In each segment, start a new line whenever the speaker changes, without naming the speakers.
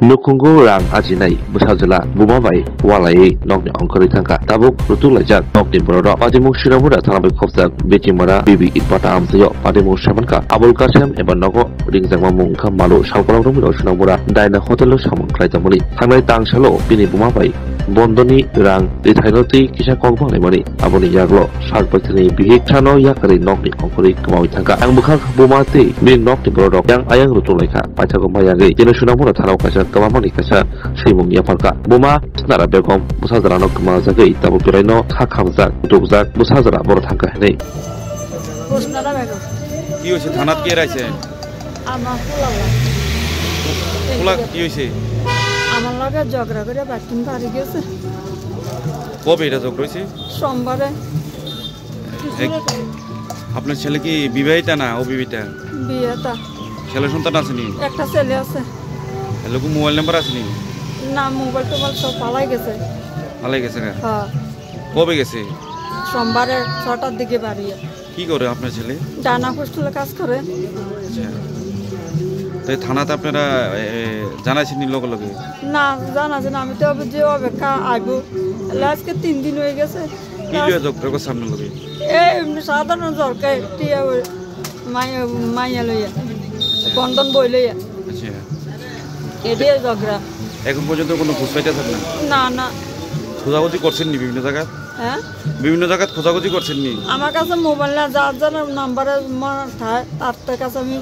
Nukungo rang ajinai busajala bumabai walai nokni ongkori tangka tabuk rutulaijak nokni borok patimu shiramura thanabai khopjak betimara bibi itpata amsayo patimu shamanka Abul Qasim eba nogo ringjangma mungkha malu salkolong rumiro sunamura daina hotelo samang klaitamuni thangnai tangsalo bini bumabai bondoni rang dithainoti kisa kokbangai mani aboni yaglo sarpathini bihik thano yakari nokni ongkori kamawi tangka ang bukhak bumate min nokni borok yang ayang rutulaika paithago mayagi jeno sunamura thanau kaisa kamamani kaisa seimung yaparka buma snara begom busajara nok kamajagi tabu piraino khakhamjak dukjak busajara boro thangka henei
Busnara begom
কি হইছে থানাত কে রাইছে
আমার ফুলালা
ফুলা কি হইছে
আমার লগে ঝগড়া করে বাথরুম বাড়ি গেছে
কবে এটা ঝগড়া হইছে
সোমবারে
আপনার ছেলে কি বিবাহিতা না অবিবাহিতা
বিয়েটা
ছেলে সন্তান আছে নি
একটা ছেলে আছে
লোক মোবাইল নাম্বার আছে নি
না মোবাইল টোবাইল সব পালাই গেছে
পালাই গেছে না
হ্যাঁ
কবে গেছে
সোমবারে 6টার দিকে বাড়ি
কি করে আপনার ছেলে
ডানা হোস্টেলে কাজ করে
আচ্ছা তো থানাতে আপনারা জানাইছেন নি লগে লগে
না জানা যে আমি তো যে অপেক্ষা আইব আজকে 3 দিন হয়ে গেছে
কি লিয়ে ঝগড়া করছে আপনার লগে
এই সাধারণ সরকার টিয়া মাইয়া লইয়া বন্ধন বই লইয়া
আচ্ছা
এটাই ঝগড়া
এখন পর্যন্ত কোনো খোঁজ পাইতেছেন না
না না
খোঁজাখুঁজি করছেন নি বিভিন্ন জায়গায়
হ্যাঁ
বিভিন্ন জায়গায় খোঁজাখুঁজি করছেন নি
আমার কাছে মোবাইল না যার যার নাম্বারে মনে থাকে তার কাছে আমি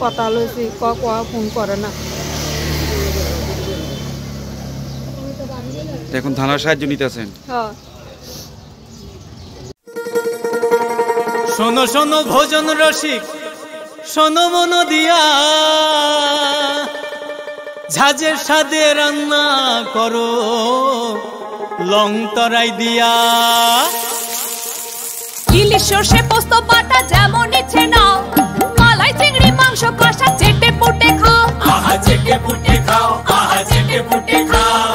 কথা লইছি ফোন করে না
এখন থানার সাহায্য নিতেছেন
হ্যাঁ
শোনো শোনো ভোজন রসিক শোনো মন দিয়া ঝাঁঝের সাদে রান্না করো লং তরাই দিয়া
ইলিশ সর্ষে পোস্ত বাটা যেমন ইচ্ছে নাও মালাই চিংড়ি মাংস কষা চেটে পুটে খাও
আহা চেটে পুটে খাও আহা চেটে পুটে খাও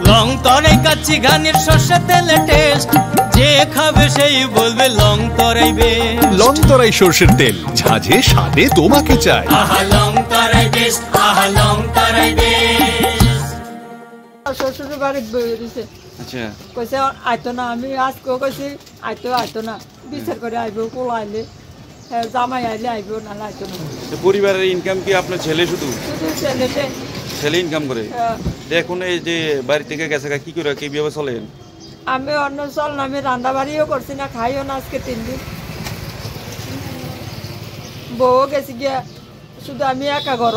লং তরাই কাচ্চি ঘানির সর্ষে তেলে টেস্ট যে খাবে সেই বলবে লং তরাই বেশ
লং তরাই সর্ষের তেল ঝাঁঝে স্বাদে তোমাকে চাই
আহা লং তরাই বেশ আহা লং তরাই বেশ
শ্বশুর বাড়িতে বই দিছে
আচ্ছা
কইছে আইতো না আমি আজকে কইছি আইতো না বিচার করে আইব কোল আইলে জামাই আইলে আইব না আইতো না
তো পরিবারের ইনকাম কি আপনার ছেলে শুধু
শুধু ছেলেতে
ছেলে ইনকাম করে দেখুন এই যে বাড়ি থেকে গেছে কি করে কিভাবে চলেন
আমি অন্য চল না আমি রান্না বাড়িও করছি না খাইও না আজকে 3 দিন বউ গেছি গিয়া শুধু আমি একা ঘর